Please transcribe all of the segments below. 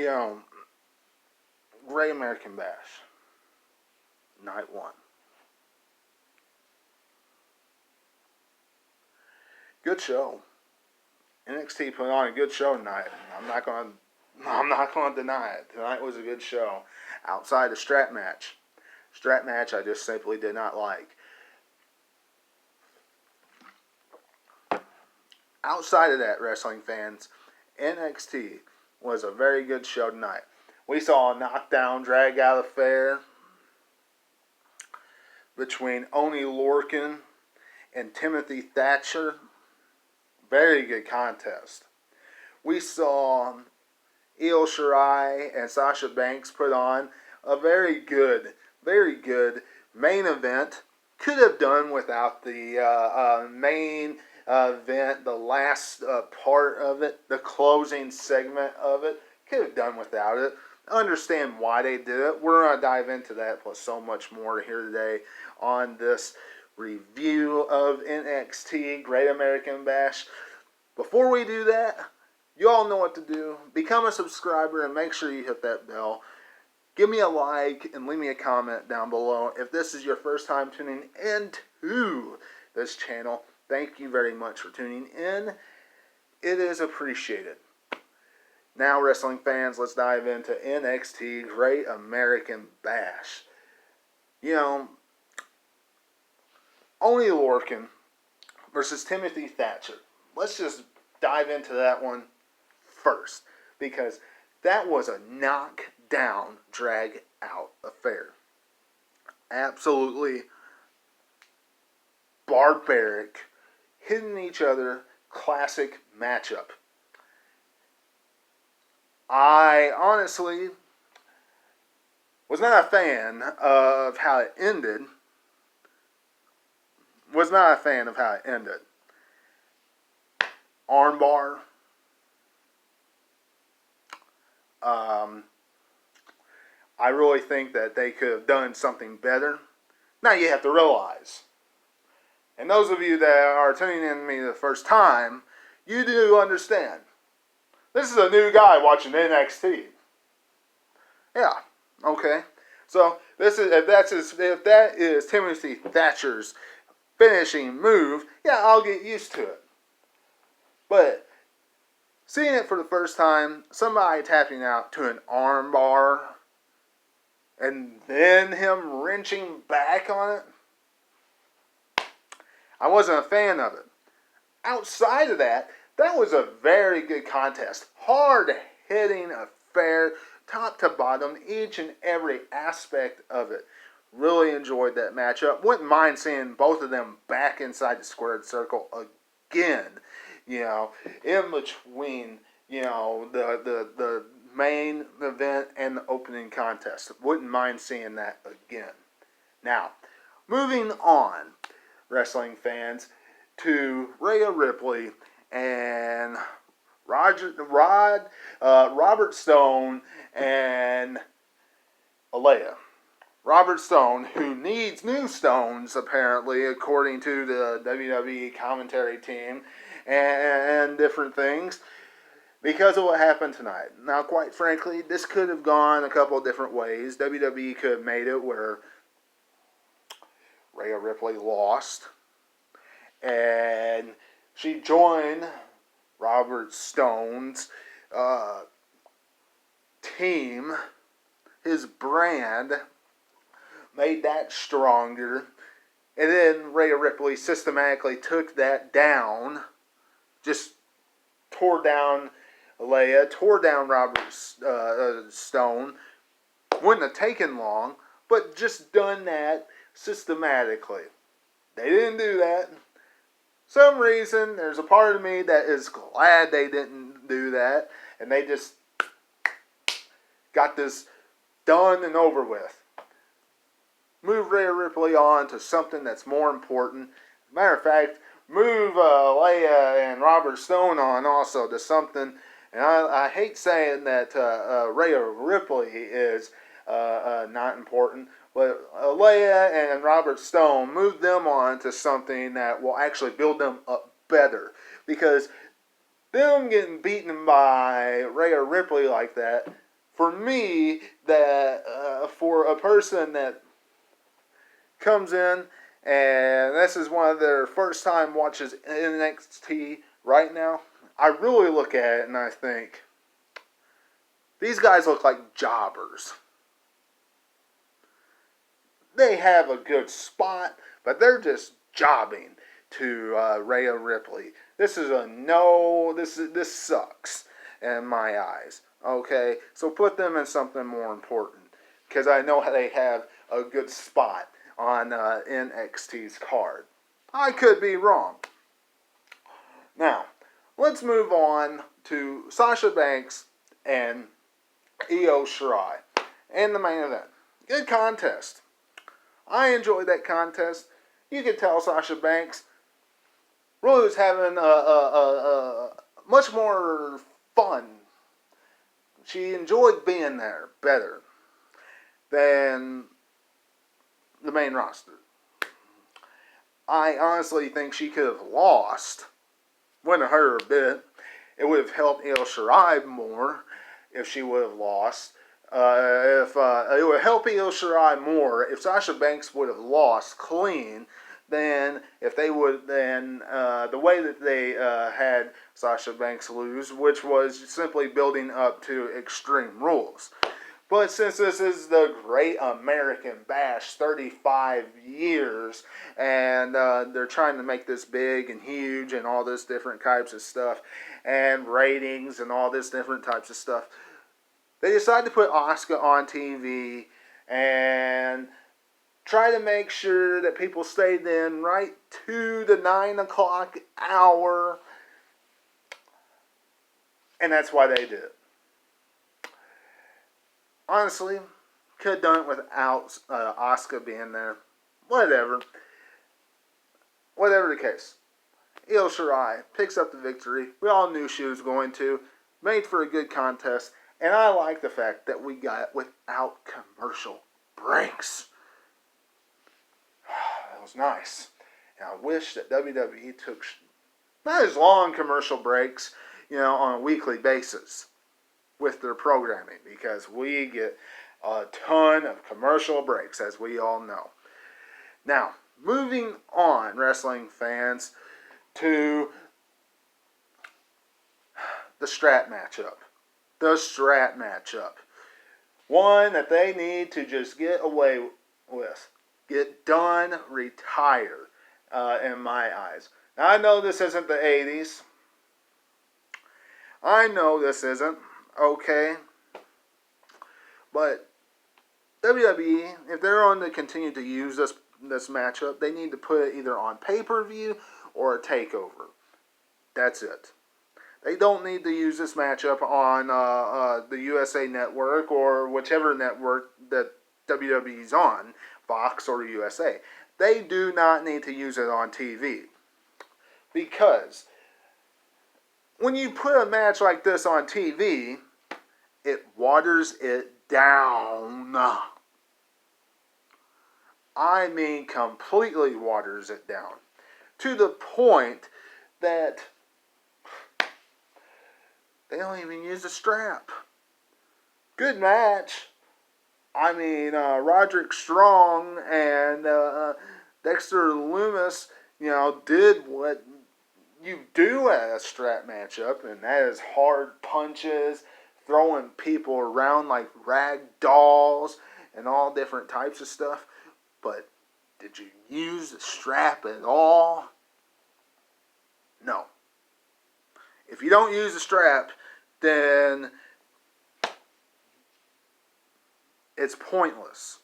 you know, Great American Bash, night one. Good show. NXT put on a good show tonight. I'm not gonna deny it. Tonight was a good show. Outside the strap match. Strap match I just simply did not like. Outside of that, wrestling fans, NXT was a very good show tonight. We saw a knockdown, drag out affair between Oney Lorcan and Timothy Thatcher. Very good contest. We saw Io Shirai and Sasha Banks put on a very good main event. Could have done without the main event, the last part of it, the closing segment of it. Could have done without it. Understand why they did it. We're going to dive into that plus so much more here today on this review of NXT Great American Bash. Before we do that, you all know what to do. Become a subscriber and make sure you hit that bell. Give me a like and leave me a comment down below. If this is your first time tuning into this channel, thank you very much for tuning in. It is appreciated. Now, wrestling fans, let's dive into NXT Great American Bash. You know, Oney Lorcan versus Timothy Thatcher. Let's just dive into that one first, because that was a knockdown, drag out affair. Absolutely barbaric, hitting each other, classic matchup. I honestly was not a fan of how it ended. Armbar. I really think that they could have done something better. Now you have to realize, and those of you that are tuning in to me the first time, you do understand. This is a new guy watching NXT. Yeah, okay. So if that is Timothy Thatcher's finishing move, yeah, I'll get used to it. But seeing it for the first time, somebody tapping out to an armbar and then him wrenching back on it, I wasn't a fan of it. Outside of that, that was a very good contest. Hard-hitting affair, top to bottom, each and every aspect of it. Really enjoyed that matchup. Wouldn't mind seeing both of them back inside the squared circle again. You know, in between, you know, the main event and the opening contest. Wouldn't mind seeing that again. Now, moving on, wrestling fans, to Rhea Ripley and Robert Stone and Aliyah. Robert Stone, who needs new stones, apparently, according to the WWE commentary team, and different things, because of what happened tonight. Now, quite frankly, this could have gone a couple of different ways. WWE could have made it where Rhea Ripley lost, and she joined Robert Stone's team, his brand, made that stronger, and then Rhea Ripley systematically took that down, just tore down Aliyah, tore down Robert Stone. Wouldn't have taken long, but just done that systematically. They didn't do that. Some reason, there's a part of me that is glad they didn't do that, and they just got this done and over with. Move Rhea Ripley on to something that's more important. Matter of fact, move Leia and Robert Stone on also to something. And I hate saying that Rhea Ripley is not important, but Leia and Robert Stone, move them on to something that will actually build them up better. Because them getting beaten by Rhea Ripley like that, for me, that for a person that comes in and this is one of their first time watches NXT right now, I really look at it and I think, these guys look like jobbers. They have a good spot, but they're just jobbing to Rhea Ripley. This is a no. This sucks in my eyes. Okay, so put them in something more important, because I know they have a good spot on NXT's card. I could be wrong. Now, let's move on to Sasha Banks and Io Shirai in the main event. Good contest. I enjoyed that contest. You could tell Sasha Banks really was having a much more fun. She enjoyed being there better than the main roster. I honestly think she could have lost. Wouldn't have hurt her a bit. It would have helped Io Shirai more if she would have lost. It would help Io Shirai more if Sasha Banks would have lost clean than if they would the way that they had Sasha Banks lose, which was simply building up to Extreme Rules. But since this is the Great American Bash, 35 years, and they're trying to make this big and huge and all this different types of stuff, and ratings and all this different types of stuff, they decided to put Asuka on TV and try to make sure that people stayed in right to the 9 o'clock hour. And that's why they did it. Honestly, could have done it without Asuka being there. Whatever. Whatever the case. Io Shirai picks up the victory. We all knew she was going to. Made for a good contest. And I like the fact that we got it without commercial breaks. That was nice. And I wish that WWE took not as long commercial breaks, on a weekly basis with their programming, because we get a ton of commercial breaks, as we all know. Now, moving on, wrestling fans, to the strap matchup. The strap matchup. One that they need to just get away with. Get done, retire, in my eyes. Now, I know this isn't the 80s. I know this isn't, okay? But WWE, if they're going to continue to use this matchup, they need to put it either on pay-per-view or a takeover. That's it. They don't need to use this matchup on the USA Network or whichever network that WWE's on, Fox or USA. They do not need to use it on TV. Because when you put a match like this on TV, it waters it down. I mean, completely waters it down. To the point that they don't even use a strap. Good match. I mean, Roderick Strong and Dexter Lumis, did what you do at a strap matchup, and that is hard punches, throwing people around like rag dolls, and all different types of stuff. But did you use the strap at all? No. If you don't use the strap, then it's pointless.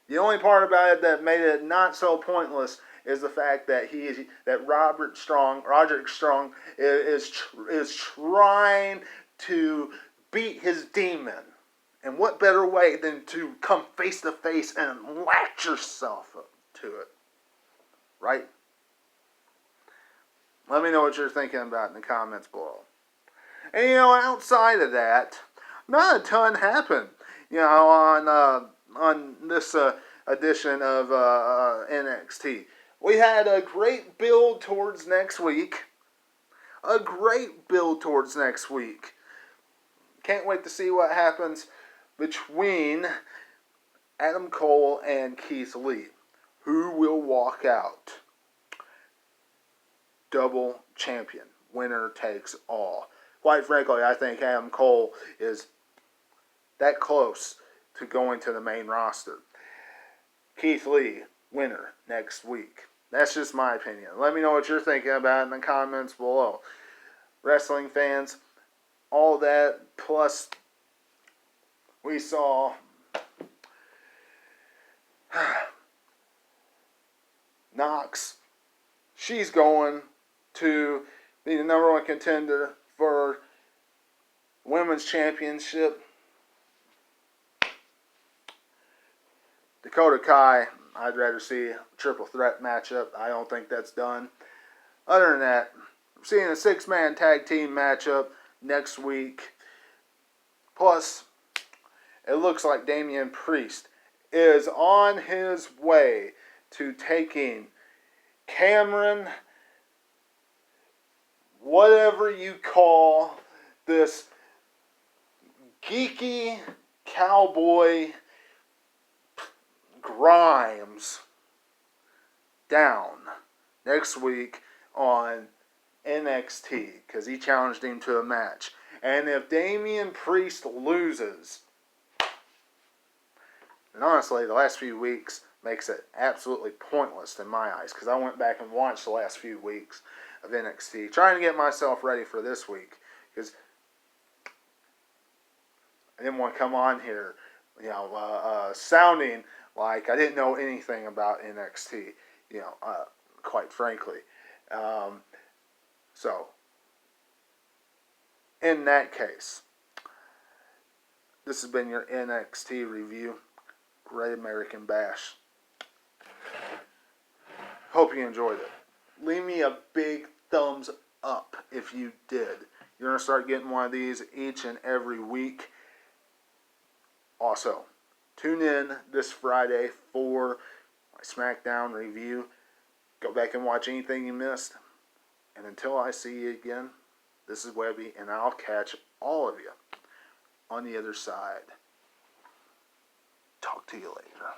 The only part about it that made it not so pointless is the fact that Roderick Strong is trying to beat his demon. And what better way than to come face to face and latch yourself up to it, right? Let me know what you're thinking about in the comments below. And outside of that, not a ton happened. On this edition of NXT. We had a great build towards next week. Can't wait to see what happens between Adam Cole and Keith Lee. Who will walk out double champion? Winner takes all. Quite frankly, I think Adam Cole is that close to going to the main roster. Keith Lee, winner next week. That's just my opinion. Let me know what you're thinking about in the comments below. Wrestling fans, all that, plus we saw Knox. She's going to be the number one contender for women's championship. Dakota Kai, I'd rather see a triple threat matchup. I don't think that's done. Other than that, we're seeing a 6-man tag team matchup next week. Plus, it looks like Damian Priest is on his way to taking Cameron, whatever you call this geeky cowboy Grimes, down next week on NXT because he challenged him to a match. And if Damian Priest loses, and honestly, the last few weeks makes it absolutely pointless in my eyes because I went back and watched the last few weeks of NXT, trying to get myself ready for this week because I didn't want to come on here, sounding like I didn't know anything about NXT, quite frankly. So, in that case, this has been your NXT review. Great American Bash. Hope you enjoyed it. Leave me a big thumbs up if you did. You're going to start getting one of these each and every week. Also, tune in this Friday for my SmackDown review. Go back and watch anything you missed. And until I see you again, this is Webby, and I'll catch all of you on the other side. Talk to you later.